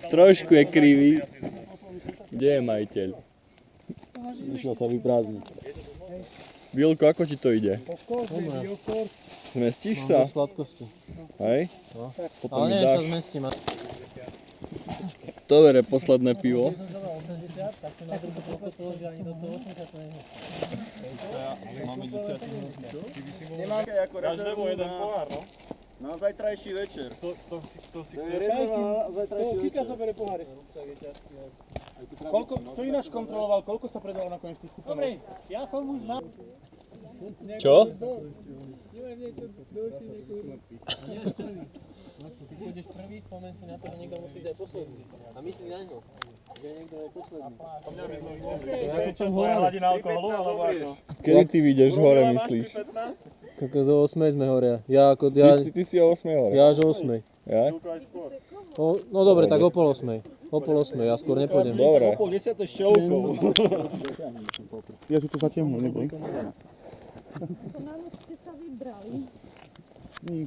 Trošku je krivý. Kde je majiteľ? Išiel sa vyprázdniť. Vilko, ako ti to ide? Zmestíš sa? Mám sladkosti. Hej? No. Potom Ale mi nie, sa dáš. zmestím. To bere posledné pivo. Máme 10 minút. Nemáme ako Každému jeden pohár, no. Na zajtrajší večer. To si To je rezerva na zajtrajší večer. zoberie poháry. Kto ináč kontroloval, koľko sa predalo nakoniec tých kuponov? Dobre, ja som už na... Čo? Neviem niečo dlhšie, Ty pôjdeš prvý, spomeň si na to, že niekto musí dať posledný. A myslí na ňo, že niekto je posledný. Čo tvoja hladina alkoholu, alebo ako? Kedy ty vyjdeš hore, myslíš? Kako zo 8 sme hore. Ja Ty si o 8 hore. až o 8. Ja? No dobre, tak o pol 8. O pol 8, ja skôr nepôjdem. Dobre. Pol 10 s čelkou. Ja tu to zatiahnu, neboj. To nám ste sa vybrali.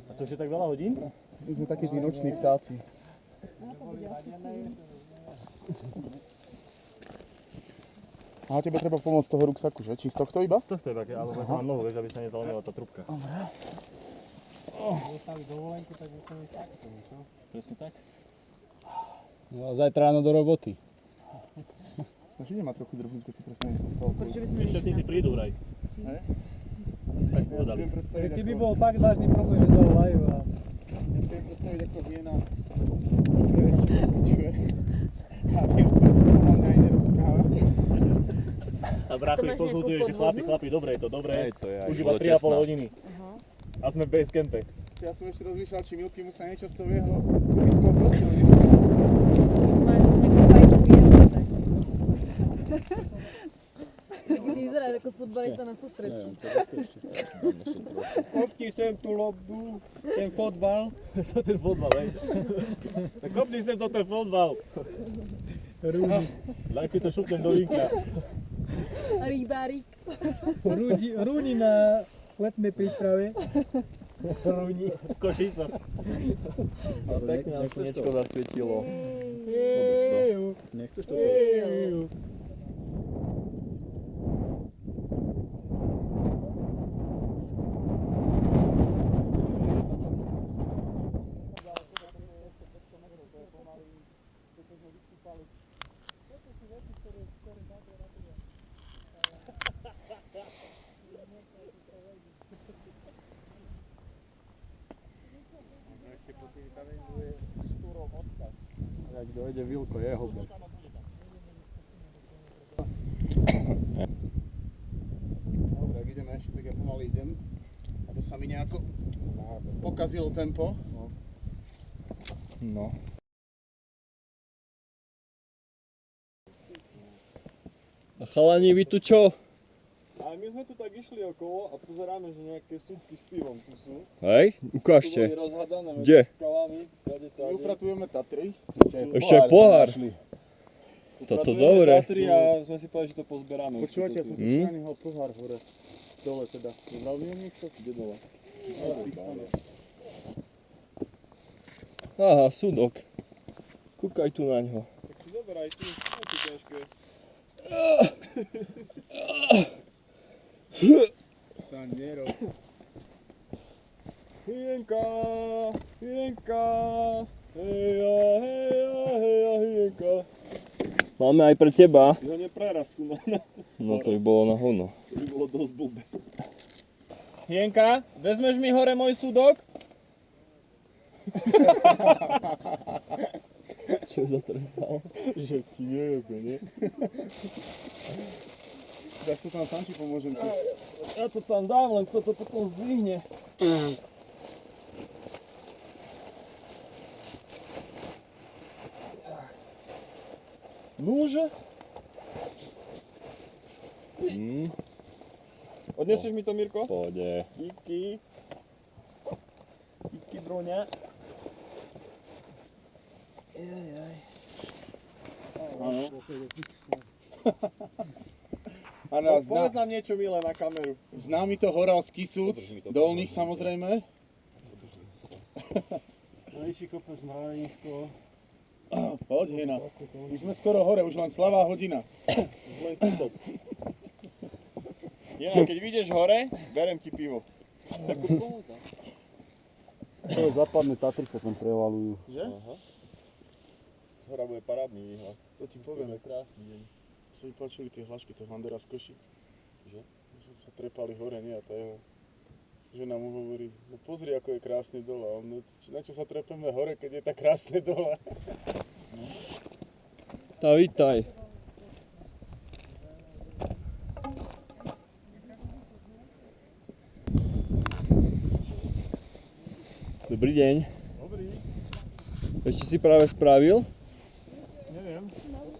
A to už je tak veľa hodín? My sme takí tí noční vtáci. A tebe treba pomôcť z toho ruksaku, že? Či z tohto iba? To je také, ale mám nohu, vieš, aby sa nezalomila tá trubka. Presne tak. No a zajtra ráno do roboty. Takže nemá trochu drobnúť, keď si predstavím, že som z toho pôjde. Ešte tí si prídu vraj. Hej? Tak Ja si povedali. viem predstaviť, Keby ako... bol tak vážny problém, že zavolajú a... Ja si viem predstaviť, ako hyena... Čuje. A Vilko normálne aj nerozpráva. A brácho ich konzultuje, že chlapi, dobre je to, dobre. Hej, to je aj Už iba 3,5 zlotesná. hodiny. A sme v base campe. Ja som ešte rozmýšľal, či Milky mu sa niečo z toho jeho komickou kosťou nesúčil. Majú nejakú fajku jednotek. Ty vyzeráš ako futbalista na sústredku. Kopni sem tú lobbu, ten fotbal. To ten fotbal, hej. Tak kopni sem to ten fotbal. Rúdi. Daj ti to šupnem do linka. Rybárik. Rúdi na letnej príprave. Rúdi. Košica. A pekne nám slnečko zasvietilo. Nechceš to? Ak dojde Vilko, jeho bod. Dobre, ak ideme ešte, tak ja pomaly idem. Aby sa mi nejako pokazilo tempo. No. A chalani, vy tu čo? A my sme tu tak išli okolo a pozeráme, že nejaké súdky s pivom tu sú. Hej? Tu boli Ukážte. rozhádané Kde? medzi skalami. My upratujeme Tatry. Ešte aj pohár. Toto dobre. Tatry a sme si povedali, že to pozberáme. Počúvate, ja som si všelihnul pohár hore. Dole teda. Zobral mi ho niekto? Kde dole? Aha, súdok. Kúkaj tu na ňo. Tak si zoberaj tu, to je ťažké. Sa nerob. Hyjenka, hyjenka, heja, heja, heja, hyjenka. Máme aj pre teba. Ty ho neprerastú, no. No to by bolo na hovno. To by bolo dosť blbé. Hyjenka, vezmeš mi hore môj súdok? Čo zatrval? Že ti nejebe, nie? Dáš to tam sám, či pomôžem ti? Ja to tam dám, len kto to potom zdvihne. Núže? Odnesieš mi to, Mirko? Pôjde. Díky. Díky, Broňa. Áno, Povedz nám niečo milé na kameru. známy to Horalský súd, Dolných samozrejme. Najvyšší kopec na Hranisko. Poď, Hena. Už sme skoro hore, už len slavá hodina. Len kúsok. Ja, keď vyjdeš hore, berem ti pivo. To je západné Tatry sa tam prevalujú. Že? Z hora bude parádny výhľad. To ti poviem. Krásny deň. Sa mi páčili tie hlášky toho Andera z Košic. Že? Že sa trepali hore, nie? A tá jeho žena mu hovorí, no pozri, ako je krásne dole. A on, no, na čo sa trepeme hore, keď je tak krásne dole? Tá, vítaj. Dobrý deň. Dobrý. Ešte si práve spravil? Neviem.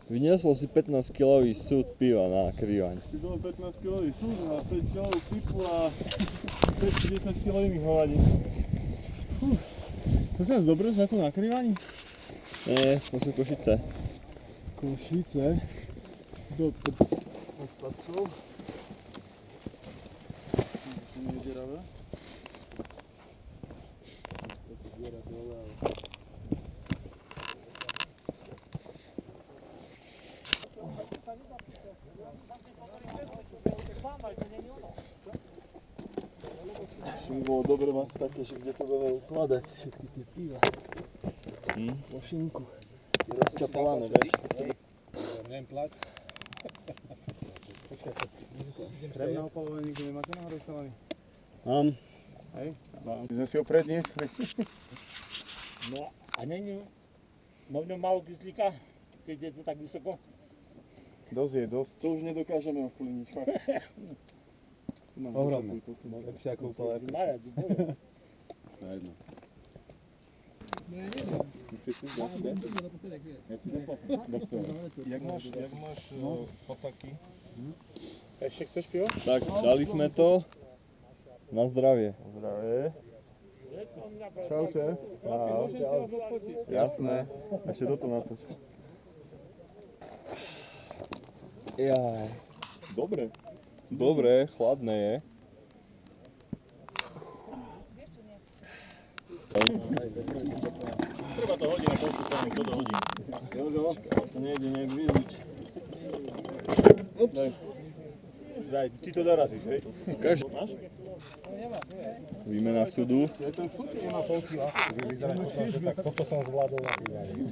Vyniesol si 15-kilový súd piva na krývaň. Ty bolo 15 kg súd a 5 kg pipu a 5-10 kg iných hovadí. To sa dobre sme tu na krývaní? Nie, to sú Košice. Košice. Do odpadcov. To nie je deravé. Ešte by bolo dobre mať také, že kde to budeme ukladať všetky tie piva. Vo šinku. Je rozčapované, vieš. Neviem plať. Krem na opalovanie nikto nemáte náhodou stavaný? Mám. Hej? My sme si ho predniesli. No a není možno málo kyslíka, keď je to tak vysoko? Dosť je, dosť. To už nedokážeme ovplyvniť, fakt. Ohromné. Lepšie ako úplne. Najedno. Jak máš fotaky? Ešte chceš pivo? Tak, dali sme to. Na zdravie. Zdravie. Čaute. Jasné. Ešte toto natoč. Jaj. Dobre. Dobre, chladné je. Treba to hodiť na koľko strany, kto to hodí. Jožo, to nejde nejak vyzviť. Daj, ty to dorazíš, hej? Ukáž. Výmena súdu. Ja ten súd nemá pol kila. Vyzerá to, že tak toto som zvládol na krývaní.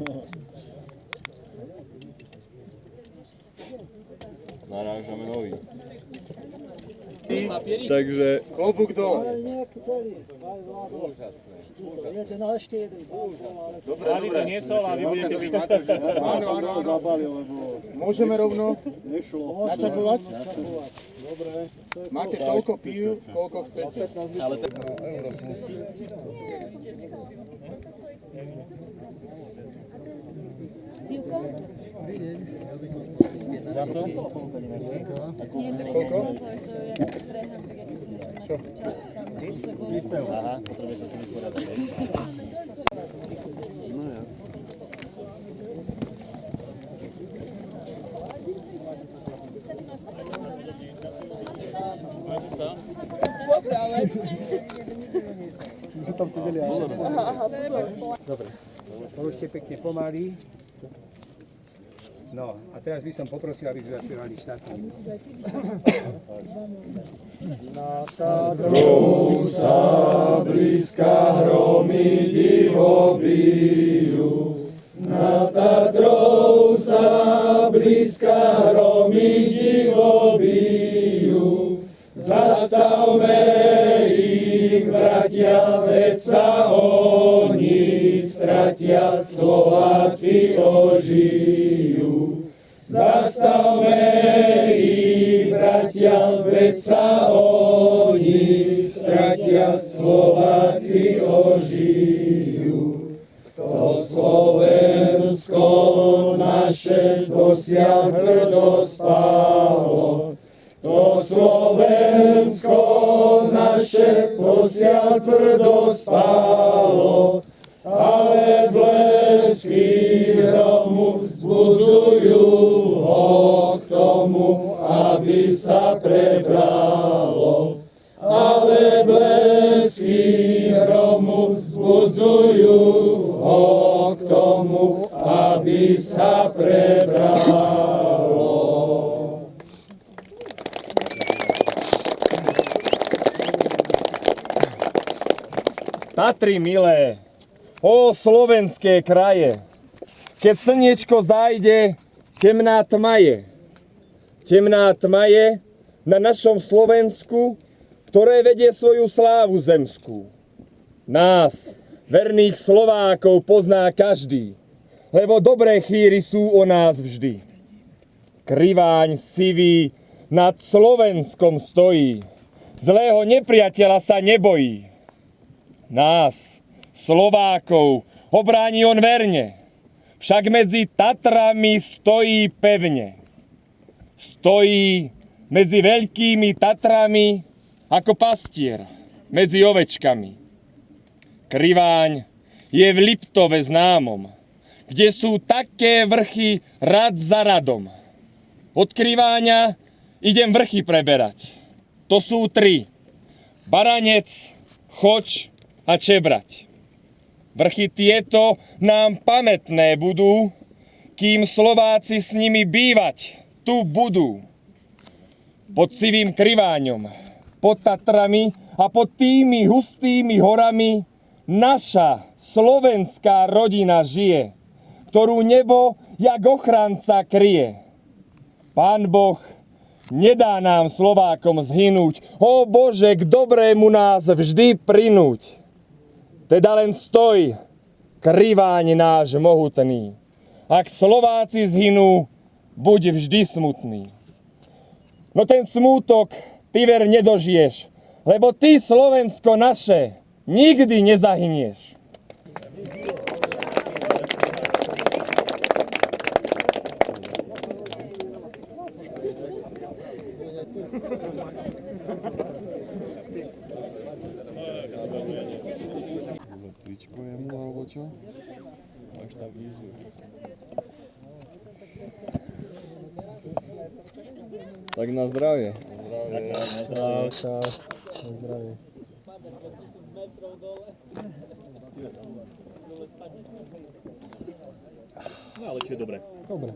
Narážame nový. Takže Klobúk dole. Dobre, Mali to niesol a vy budete byť. Áno, áno, áno. Môžeme rovno načapovať? Dobre. Máte toľko pív, koľko chcete. Ale tak... Pivko? Za to? Nie, to Koľko? ja tak streham, tak jak Čo? Príspev. Aha, potrebuje sa s tým vysporiadať. Máte sa? Sme tam sedeli až. Dobre, porúšte pekne pomaly. No, a teraz by som poprosil, aby sme zaspievali štátnu. Na tá Trousa blízka hromy divo bijú. Na Tatrou sa blízka hromy divo bijú. Zastavme ich, bratia, veď sa oni stratia, Slováci ožijú. Zastavme ich, bratia, veď sa oni stratia, Slováci ožijú. To Slovensko naše dosiaľ tvrdo spálo, to Slovensko naše dosiaľ tvrdo spálo, ale blesky hromu vzbudzujú ho k tomu, aby sa prebralo. Ale blesky hromu vzbudzujú povzbudzujú ho k tomu, aby sa prebralo. Tatry milé, ó slovenské kraje, keď slniečko zájde, temná tma je. Temná tma je na našom Slovensku, ktoré vedie svoju slávu zemskú. Nás, verných Slovákov, pozná každý, lebo dobré chýry sú o nás vždy. Kriváň sivý nad Slovenskom stojí, zlého nepriateľa sa nebojí. Nás, Slovákov, obráni on verne, však medzi Tatrami stojí pevne. Stojí medzi veľkými Tatrami ako pastier medzi ovečkami. Kriváň je v Liptove známom, kde sú také vrchy rad za radom. Od Kriváňa idem vrchy preberať. To sú 3. Baranec, Choč a Čebrať. Vrchy tieto nám pamätné budú, kým Slováci s nimi bývať tu budú. Pod sivým Kriváňom, pod Tatrami a pod tými hustými horami naša slovenská rodina žije, ktorú nebo jak ochranca kryje. Pán Boh nedá nám Slovákom zhynúť, ó Bože, k dobrému nás vždy prinúť. Teda len stoj, Kriváň náš mohutný. Ak Slováci zhynú, buď vždy smutný. No ten smútok ty ver nedožiješ, lebo ty, Slovensko naše, nikdy nezahynieš. Tričko jemu, alebo čo? Máš tam výzvu. Tak na zdravie. Čau. Na zdravie. No ale čo je dobre. Dobre.